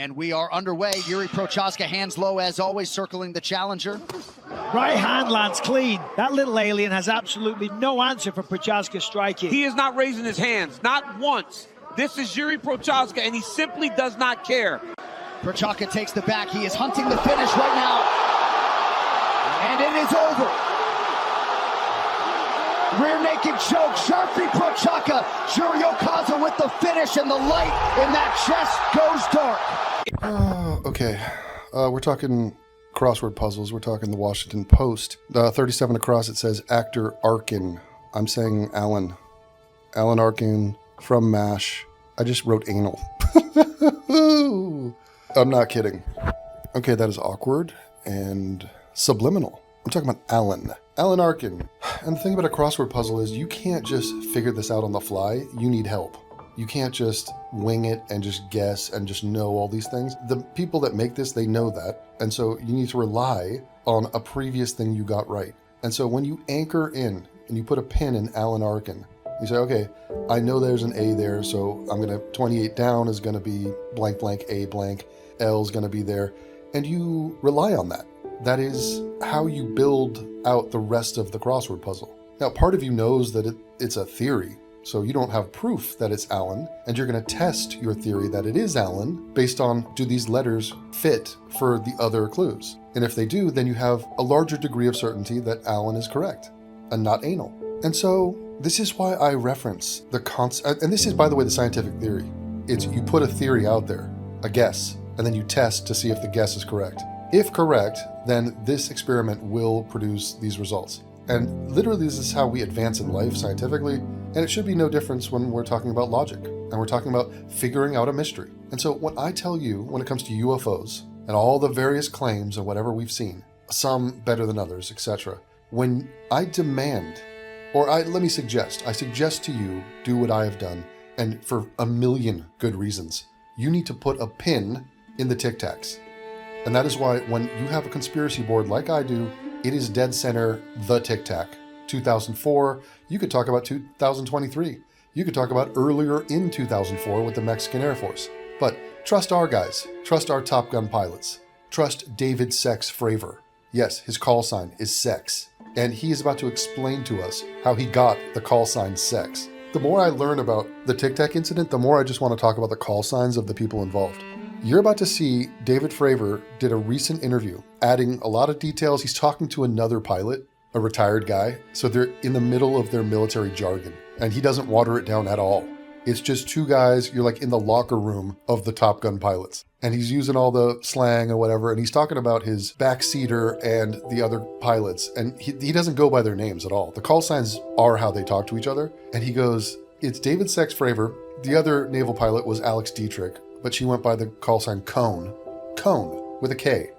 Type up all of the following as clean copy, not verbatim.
And we are underway. Yuri Prochaska, hands low as always, circling the challenger. Right hand lands clean. That little alien has absolutely no answer for Prochaska's striking. He is not raising his hands, not once. This is Yuri Prochaska, and he simply does not care. Prochaska takes the back. He is hunting the finish right now. And it is over. Rear naked choke, Sharpie Prochaska, Yuri Okaza with the finish, and the light in that chest goes dark. Okay, we're talking crossword puzzles. We're talking the Washington Post. 37 across, it says actor Arkin. I'm saying Alan Arkin from MASH. I just wrote anal. I'm not kidding. Okay, that is awkward and subliminal. I'm talking about Alan Arkin. And the thing about a crossword puzzle is you can't just figure this out on the fly. You need help. You can't just wing it and just guess and just know all these things. The people that make this, they know that. And so you need to rely on a previous thing you got right. And so when you anchor in and you put a pin in Alan Arkin, you say, okay, I know there's an A there, so I'm going to, 28 down is going to be blank, blank, A blank, L is going to be there. And you rely on that. That is how you build out the rest of the crossword puzzle. Now, part of you knows that it's a theory, so you don't have proof that it's Alan, and you're going to test your theory that it is Alan based on, do these letters fit for the other clues? And if they do, then you have a larger degree of certainty that Alan is correct and not anal. And so this is why I reference the concept, and this is, by the way, the scientific theory. It's you put a theory out there, a guess, and then you test to see if the guess is correct. If correct, then this experiment will produce these results. And literally, this is how we advance in life scientifically, and it should be no difference when we're talking about logic, and we're talking about figuring out a mystery. And so when I tell you, when it comes to UFOs, and all the various claims and whatever we've seen, some better than others, etc., when I demand, let me suggest, I suggest to you, do what I have done, and for a million good reasons. You need to put a pin in the Tic Tacs. And that is why when you have a conspiracy board like I do, it is dead center the Tic Tac. 2004, you could talk about 2023. You could talk about earlier in 2004 with the Mexican Air Force. But trust our guys. Trust our Top Gun pilots. Trust David Sex Fravor. Yes, his call sign is Sex. And he is about to explain to us how he got the call sign Sex. The more I learn about the Tic Tac incident, the more I just want to talk about the call signs of the people involved. You're about to see David Fravor did a recent interview, adding a lot of details. He's talking to another pilot, a retired guy, so they're in the middle of their military jargon, and he doesn't water it down at all. It's just two guys, you're like in the locker room of the Top Gun pilots, and he's using all the slang or whatever, and he's talking about his backseater and the other pilots, and he doesn't go by their names at all. The call signs are how they talk to each other, and he goes, it's David Sex Fravor. The other naval pilot was Alex Dietrich, but she went by the call sign Cone with a K.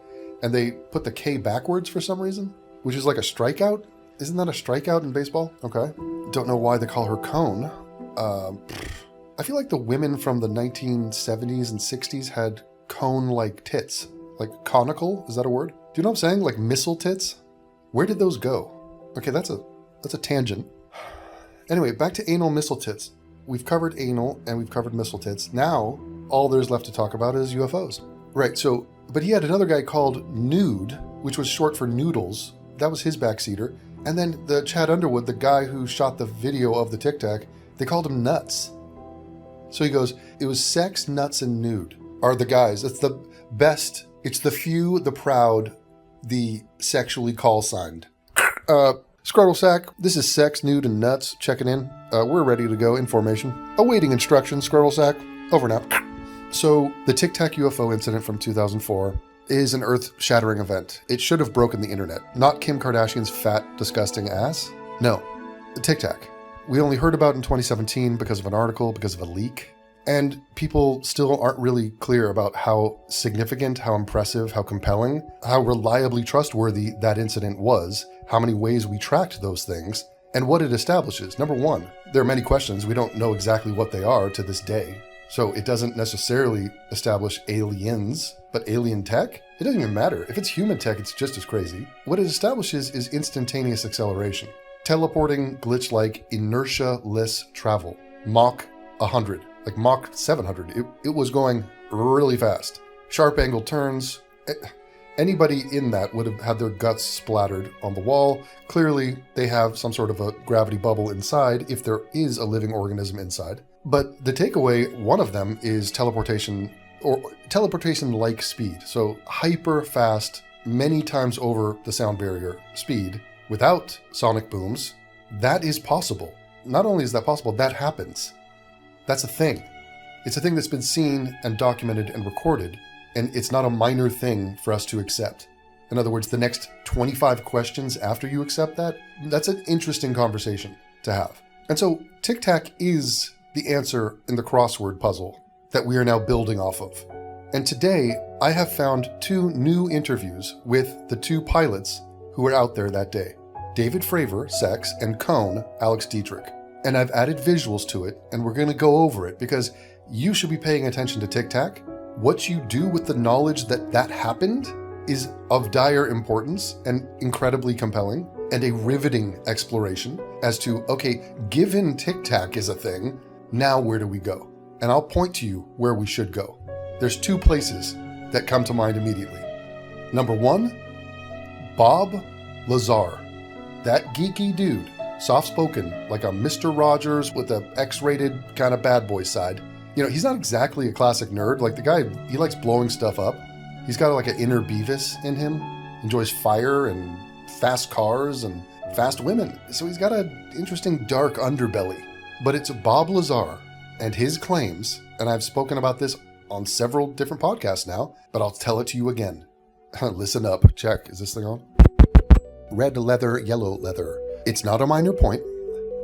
And they put the K backwards for some reason, which is like a strikeout. Isn't that a strikeout in baseball? Okay. Don't know why they call her Cone. I feel like the women from the 1970s and 60s had cone-like tits. Like conical, is that a word? Do you know what I'm saying? Like missile tits? Where did those go? Okay, that's a tangent. Anyway, back to anal missile tits. We've covered anal and we've covered missile tits. Now, all there's left to talk about is UFOs. Right, so, but he had another guy called Nude, which was short for Noodles. That was his backseater. And then the Chad Underwood, the guy who shot the video of the Tic Tac, they called him Nuts. So he goes, it was Sex, Nuts, and Nude are the guys. It's the best, it's the few, the proud, the sexually call-signed. Scrotal Sack, this is Sex, Nude, and Nuts checking in. We're ready to go in formation. Awaiting instructions, Scrotal Sack. Over now. So, the Tic Tac UFO incident from 2004 is an earth-shattering event. It should have broken the internet. Not Kim Kardashian's fat, disgusting ass. No, the Tic Tac. We only heard about it in 2017 because of an article, because of a leak. And people still aren't really clear about how significant, how impressive, how compelling, how reliably trustworthy that incident was, how many ways we tracked those things, and what it establishes. Number one, there are many questions. We don't know exactly what they are to this day. So it doesn't necessarily establish aliens, but alien tech? It doesn't even matter. If it's human tech, it's just as crazy. What it establishes is instantaneous acceleration. Teleporting, glitch-like, inertia-less travel. Mach 100. Like Mach 700. It was going really fast. sharp angle turns. Anybody in that would have had their guts splattered on the wall. Clearly, they have some sort of a gravity bubble inside if there is a living organism inside. But the takeaway, one of them, is teleportation, or teleportation-like speed. So hyper fast, many times over the sound barrier speed, without sonic booms. That is possible. Not only is that possible, that happens. That's a thing. It's a thing that's been seen and documented and recorded, and it's not a minor thing for us to accept. In other words, the next 25 questions after you accept that, that's an interesting conversation to have. And so Tic Tac is the answer in the crossword puzzle that we are now building off of. And today, I have found 2 new interviews with the 2 pilots who were out there that day. David Fravor, Sex, and Cone, Alex Dietrich. And I've added visuals to it, and we're going to go over it because you should be paying attention to Tic Tac. What you do with the knowledge that that happened is of dire importance and incredibly compelling, and a riveting exploration as to, okay, given Tic Tac is a thing, now where do we go? And I'll point to you where we should go. There's 2 places that come to mind immediately. Number 1, Bob Lazar. That geeky dude, soft-spoken, like a Mr. Rogers with a X-rated kind of bad boy side. You know, he's not exactly a classic nerd. Like the guy, he likes blowing stuff up. He's got like an inner Beavis in him. Enjoys fire and fast cars and fast women. So he's got an interesting dark underbelly. But it's Bob Lazar and his claims, and I've spoken about this on several different podcasts now, but I'll tell it to you again. Listen up. Check. Is this thing on? Red leather, yellow leather. It's not a minor point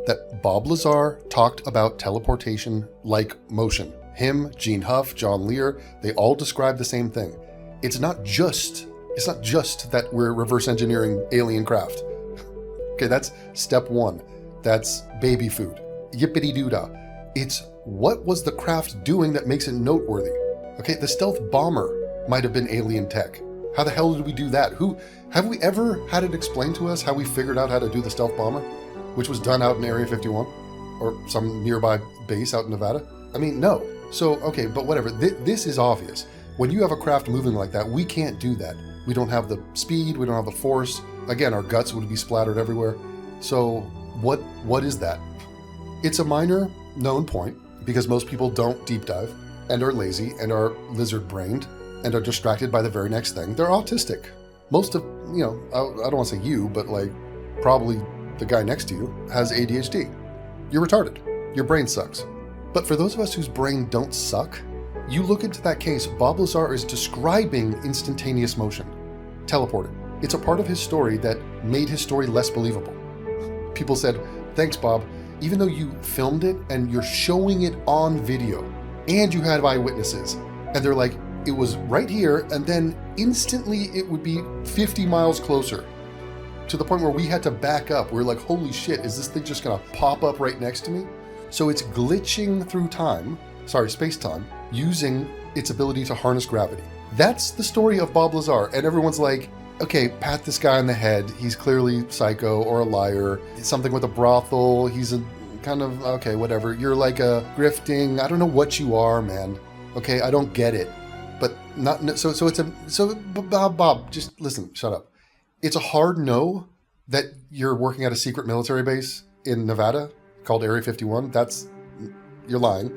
that Bob Lazar talked about teleportation-like motion. Him, Gene Huff, John Lear, they all describe the same thing. It's not just that we're reverse engineering alien craft. Okay, that's step 1. That's baby food. Yippity-doo-dah. It's what was the craft doing that makes it noteworthy? Okay, the stealth bomber might have been alien tech. How the hell did we do that? Have we ever had it explained to us how we figured out how to do the stealth bomber, which was done out in Area 51 or some nearby base out in Nevada? I mean, no. So, okay, but whatever. This is obvious. When you have a craft moving like that, we can't do that. We don't have the speed. We don't have the force. Again, our guts would be splattered everywhere. So what is that? It's a minor known point because most people don't deep dive and are lazy and are lizard-brained and are distracted by the very next thing. They're autistic. Most of, I don't want to say you, but like probably the guy next to you has ADHD. You're retarded. Your brain sucks. But for those of us whose brain don't suck, you look into that case, Bob Lazar is describing instantaneous motion, teleported. It's a part of his story that made his story less believable. People said, thanks, Bob. Even though you filmed it and you're showing it on video and you had eyewitnesses, and they're like, it was right here, and then instantly it would be 50 miles closer to the point where we had to back up. We're like, holy shit, is this thing just gonna pop up right next to me? So it's glitching through space-time, using its ability to harness gravity. That's the story of Bob Lazar, and everyone's like, okay, pat this guy on the head. He's clearly psycho or a liar. It's something with a brothel. He's a kind of, okay, whatever. You're like a grifting, I don't know what you are, man. Okay, I don't get it. But Bob, just listen, shut up. It's a hard no that you're working at a secret military base in Nevada called Area 51. You're lying.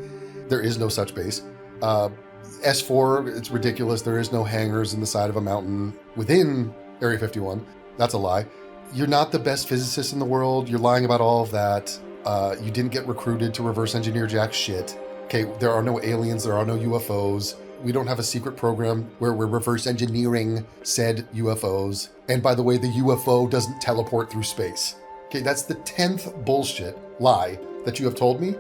There is no such base. S4, it's ridiculous. There is no hangars in the side of a mountain within Area 51. That's a lie. You're not the best physicist in the world. You're lying about all of that. You didn't get recruited to reverse engineer jack shit. Okay, there are no aliens. There are no UFOs. We don't have a secret program where we're reverse engineering said UFOs. And by the way, the UFO doesn't teleport through space. Okay, that's the 10th bullshit lie that you have told me.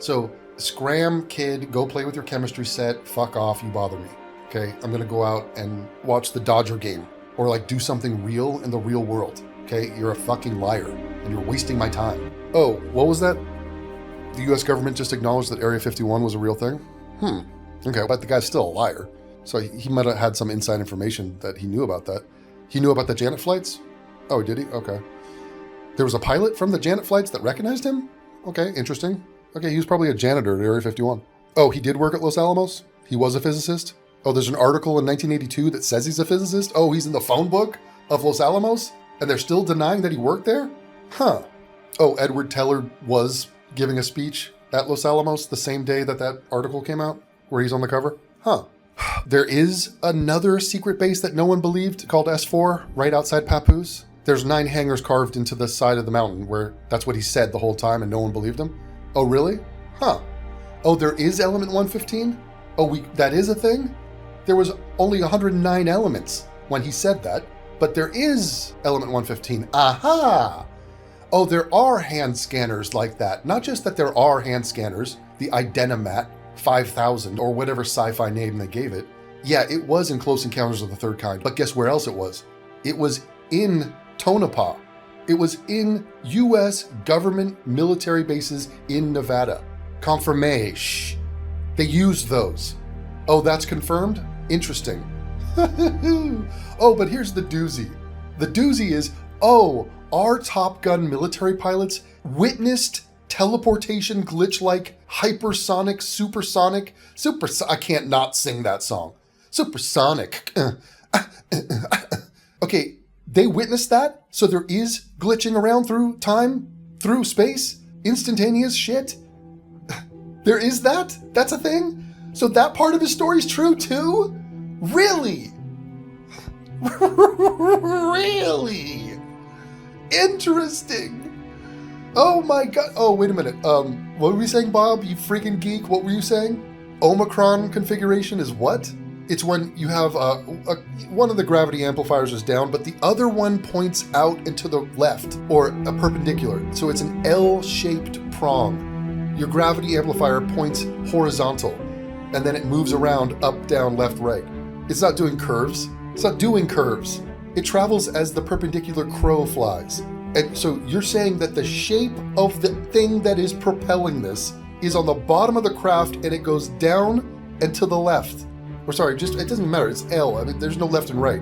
So scram, kid, go play with your chemistry set. Fuck off, you bother me. Okay, I'm gonna go out and watch the Dodger game or like do something real in the real world. Okay, you're a fucking liar and you're wasting my time. Oh, what was that? The US government just acknowledged that Area 51 was a real thing? Okay, but the guy's still a liar. So he might have had some inside information that he knew about that. He knew about the Janet flights? Oh, did he? Okay. There was a pilot from the Janet flights that recognized him? Okay, interesting. Okay, he was probably a janitor at Area 51. Oh, he did work at Los Alamos? He was a physicist? Oh, there's an article in 1982 that says he's a physicist? Oh, he's in the phone book of Los Alamos? And they're still denying that he worked there? Huh. Oh, Edward Teller was giving a speech at Los Alamos the same day that that article came out, where he's on the cover? Huh. There is another secret base that no one believed called S4 right outside Papoose. There's 9 hangars carved into the side of the mountain where that's what he said the whole time and no one believed him. Oh, really? Huh. Oh, there is element 115? Oh, that is a thing? There was only 109 elements when he said that, but there is element 115. Aha! Oh, there are hand scanners like that. Not just that there are hand scanners, the Identimat 5000 or whatever sci-fi name they gave it. Yeah, it was in Close Encounters of the Third Kind, but guess where else it was? It was in Tonopah. It was in U.S. government military bases in Nevada. Confirmation. They used those. Oh, that's confirmed? Interesting. Oh, but here's the doozy. The doozy is, our Top Gun military pilots witnessed teleportation glitch-like hypersonic, supersonic, I can't not sing that song. Supersonic. Okay, they witnessed that, so there is glitching around through time, through space, instantaneous shit. There is that? That's a thing? So that part of his story is true too? Really? Really? Interesting. Oh my god. Oh, wait a minute. What were we saying, Bob? You freaking geek. What were you saying? Omicron configuration is what? It's when you have one of the gravity amplifiers is down, but the other one points out and to the left, or a perpendicular. So it's an L-shaped prong. Your gravity amplifier points horizontal, and then it moves around up, down, left, right. It's not doing curves. It's not doing curves. It travels as the perpendicular crow flies. And so you're saying that the shape of the thing that is propelling this is on the bottom of the craft and it goes down and to the left. Or sorry, just it doesn't matter. It's L. I mean, there's no left and right.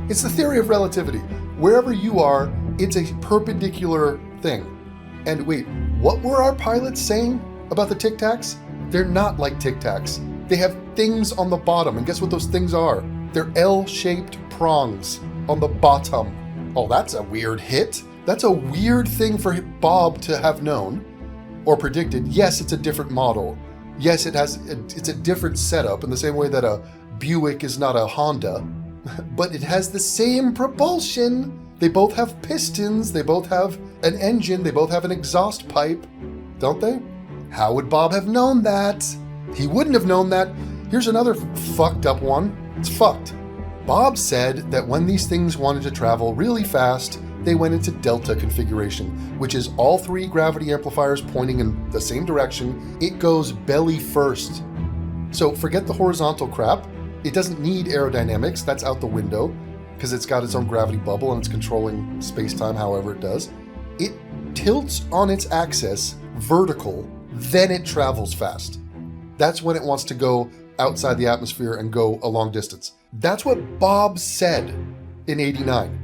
It's the theory of relativity. Wherever you are, it's a perpendicular thing. And wait, what were our pilots saying about the Tic Tacs? They're not like Tic Tacs. They have things on the bottom, and guess what those things are? They're L-shaped prongs on the bottom. Oh, that's a weird hit. That's a weird thing for Bob to have known or predicted. Yes, it's a different model. Yes, it's a different setup in the same way that a Buick is not a Honda, but it has the same propulsion. They both have pistons, they both have an engine, they both have an exhaust pipe, don't they? How would Bob have known that? He wouldn't have known that. Here's another fucked up one. It's fucked. Bob said that when these things wanted to travel really fast, they went into delta configuration, which is all 3 gravity amplifiers pointing in the same direction. It goes belly first. So forget the horizontal crap. It doesn't need aerodynamics. That's out the window because it's got its own gravity bubble and it's controlling space-time however it does. It tilts on its axis vertical, then it travels fast. That's when it wants to go outside the atmosphere and go a long distance. That's what Bob said in '89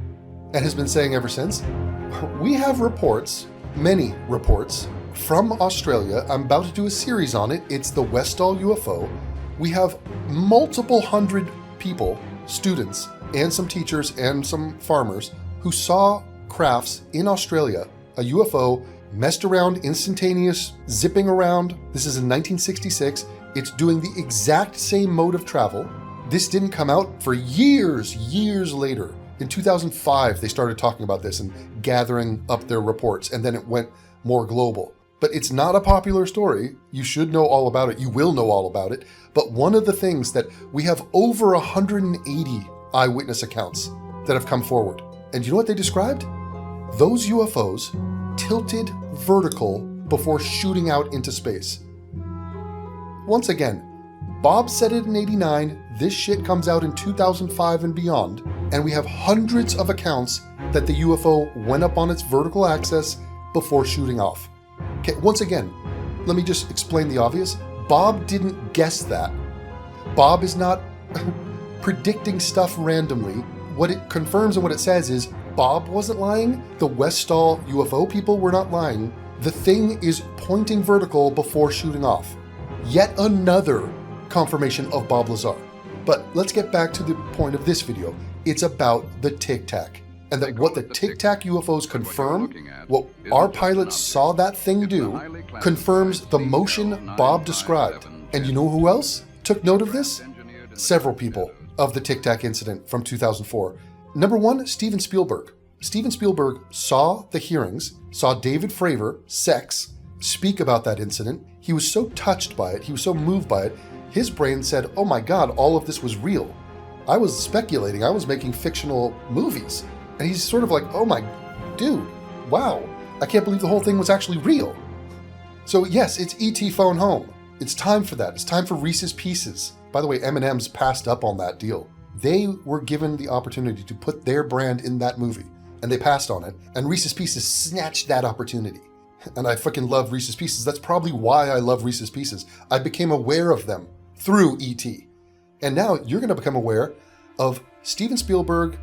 and has been saying ever since. We have reports, many reports, from Australia. I'm about to do a series on it. It's the Westall UFO. We have multiple hundred people, students, and some teachers and some farmers who saw crafts in Australia, a UFO messed around, instantaneous, zipping around. This is in 1966. It's doing the exact same mode of travel. This didn't come out for years later. In 2005, they started talking about this and gathering up their reports, and then it went more global. But it's not a popular story. You should know all about it. You will know all about it. But one of the things that we have over 180 eyewitness accounts that have come forward. And you know what they described? Those UFOs tilted vertical before shooting out into space. Once again, Bob said it in '89, this shit comes out in 2005 and beyond, and we have hundreds of accounts that the UFO went up on its vertical axis before shooting off. Okay, once again, let me just explain the obvious. Bob didn't guess that. Bob is not predicting stuff randomly. What it confirms and what it says is Bob wasn't lying, the Westall UFO people were not lying. The thing is pointing vertical before shooting off. Yet another confirmation of Bob Lazar. But let's get back to the point of this video. It's about the Tic Tac. And that what the Tic Tac UFOs confirm, what our pilots saw that thing do, confirms the motion Bob described. And you know who else took note of this? Several people of the Tic Tac incident from 2004. Number one, Steven Spielberg. Steven Spielberg saw the hearings, saw David Fravor, Sex, speak about that incident. He was so touched by it, he was so moved by it, his brain said, oh my God, all of this was real. I was speculating, I was making fictional movies. And he's sort of like, oh my dude, wow, I can't believe the whole thing was actually real. So yes, it's E.T. Phone Home. It's time for that. It's time for Reese's Pieces. By the way, M&M's passed up on that deal. They were given the opportunity to put their brand in that movie, and they passed on it, and Reese's Pieces snatched that opportunity. And I fucking love Reese's Pieces. That's probably why I love Reese's Pieces. I became aware of them through E.T. And now you're going to become aware of Steven Spielberg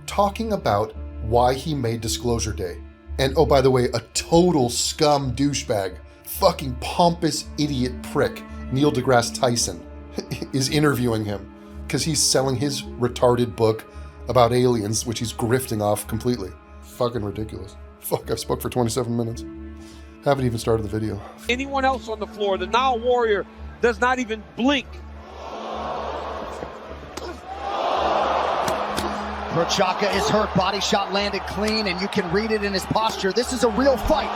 talking about why he made Disclosure Day. And oh, by the way, a total scum douchebag, fucking pompous idiot prick, Neil deGrasse Tyson, is interviewing him because he's selling his retarded book about aliens, which he's grifting off completely. Fucking ridiculous. Fuck, I've spoke for 27 minutes. Haven't even started the video. Anyone else on the floor, the Nile Warrior does not even blink. Prochaka is hurt, body shot landed clean, and you can read it in his posture. This is a real fight.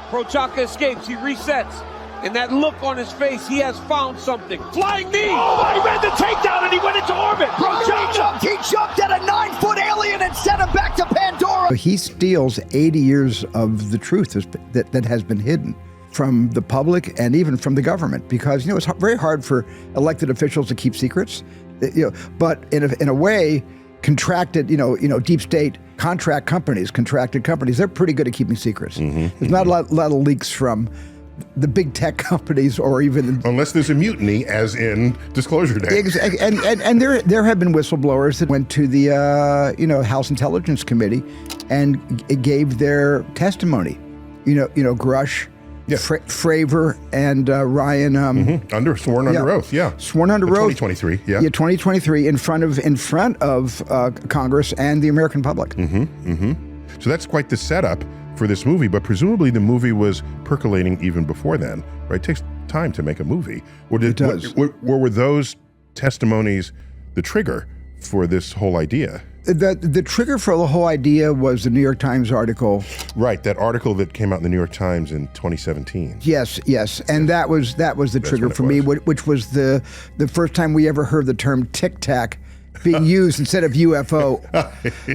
Prochaka escapes, he resets. And that look on his face, he has found something. Flying knee! Oh, he ran the takedown and he went into orbit. He jumped at a 9-foot alien and sent him back to Pandora. He steals 80 years of the truth that has been hidden from the public and even from the government, because it's very hard for elected officials to keep secrets. But in a way, contracted, deep state contracted companies, they're pretty good at keeping secrets. There's not a lot of leaks from the big tech companies, or even unless there's a mutiny, as in Disclosure Day. And there have been whistleblowers that went to the House Intelligence Committee and gave their testimony. Grush, yeah. Fravor, and Ryan. Sworn under oath. Yeah, sworn under oath. 2023. Yeah, 2023 in front of Congress and the American public. So that's quite the setup for this movie, but presumably the movie was percolating even before then, right? It takes time to make a movie. It does. Were those testimonies the trigger for this whole idea? The trigger for the whole idea was the New York Times article. Right, that article that came out in the New York Times in 2017. Yes, and that was the trigger for me, which was the first time we ever heard the term Tic Tac being used instead of UFO.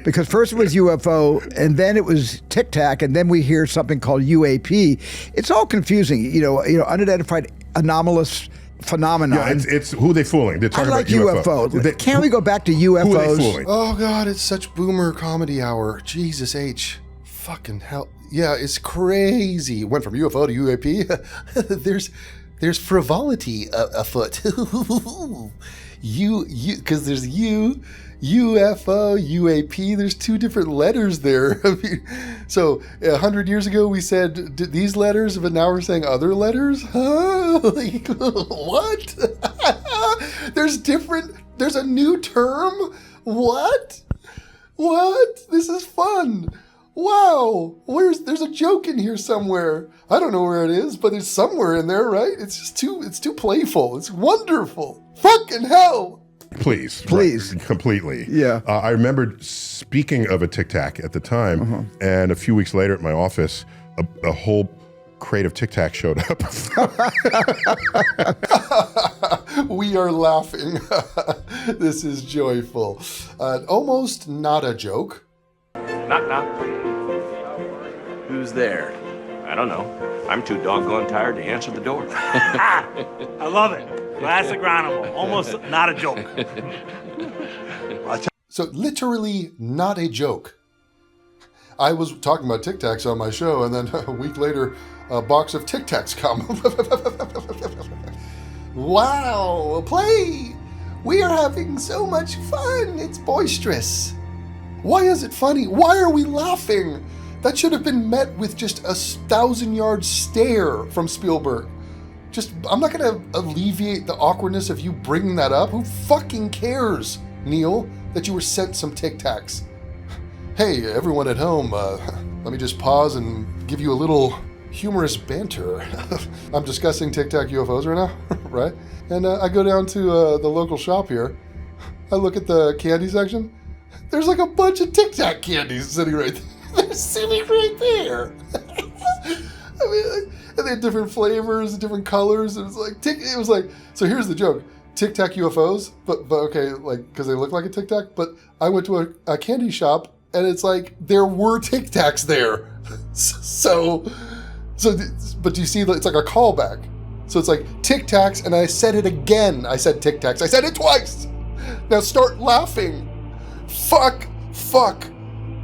Because first it was UFO, and then it was Tic Tac, and then we hear something called UAP. It's all confusing, unidentified anomalous phenomenon. Yeah, it's who they fooling? They're talking like about UFO. Can't we go back to UFOs? Who are they fooling? Oh God, it's such boomer comedy hour. Jesus H. Fucking hell. Yeah, it's crazy. It went from UFO to UAP. There's frivolity afoot. Because there's UFO, UAP, there's two different letters there. I mean, so 100 years ago we said these letters, but now we're saying other letters? Huh? Like, what? There's a new term? What? This is fun. Wow, there's a joke in here somewhere. I don't know where it is, but it's somewhere in there, right? It's too playful. It's wonderful. Fucking hell. Please. Right, completely. Yeah. I remember speaking of a Tic Tac at the time, and a few weeks later at my office, a whole crate of Tic Tac showed up. We are laughing. This is joyful. Almost not a joke. Knock, knock. Who's there? I don't know. I'm too doggone tired to answer the door. I love it. Classic Animal. Almost not a joke. So literally not a joke. I was talking about Tic Tacs on my show, and then a week later, a box of Tic Tacs come. Wow, play! We are having so much fun. It's boisterous. Why is it funny? Why are we laughing? That should have been met with just a 1,000-yard stare from Spielberg. I'm not gonna alleviate the awkwardness of you bringing that up. Who fucking cares, Neil, that you were sent some Tic Tacs? Hey, everyone at home, let me just pause and give you a little humorous banter. I'm discussing Tic Tac UFOs right now, right? And I go down to the local shop here. I look at the candy section. There's like a bunch of Tic Tac candies sitting right there. They're sitting right there. I mean, and they had different flavors, different colors. It was like, so here's the joke. Tic Tac UFOs, but okay, like, because they look like a Tic Tac, but I went to a candy shop and it's like, there were Tic Tacs there. But do you see, it's like a callback. So it's like Tic Tacs, and I said it again. I said Tic Tacs. I said it twice. Now start laughing. Fuck.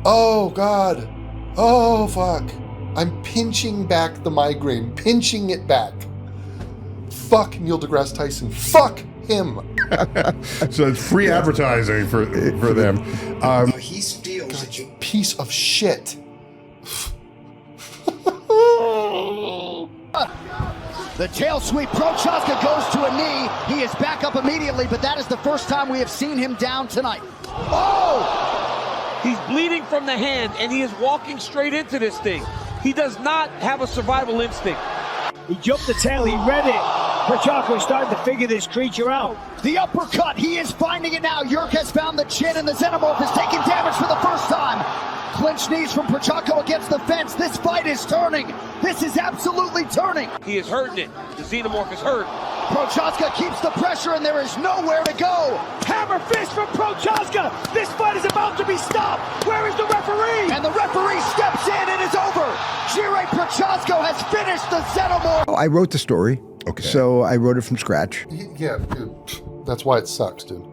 Oh, God. Oh, fuck. I'm pinching back the migraine. Pinching it back. Fuck Neil deGrasse Tyson. Fuck him. So it's free advertising for them. He steals. God, piece of shit. The tail sweep. Prochaska goes to a knee. He is back up immediately, but that is the first time we have seen him down tonight. Oh! He's bleeding from the hand, and he is walking straight into this thing. He does not have a survival instinct. He jumped the tail. He read it. Prochaska is starting to figure this creature out. The uppercut. He is finding it now. Yerk has found the chin, and the Xenomorph is taking damage for the first time. Clinch knees from Prochaska against the fence. This fight is turning. This is absolutely turning. He is hurting it. The Xenomorph is hurt. Prochaska keeps the pressure, and there is nowhere to go. Hammer fist from Prochaska. This fight is about to be stopped. Where is the referee? And the referee steps in. It is over. Jiri Prochaska has finished the Xenomorph. I wrote the story. Okay. So I wrote it from scratch. Yeah, dude. That's why it sucks, dude.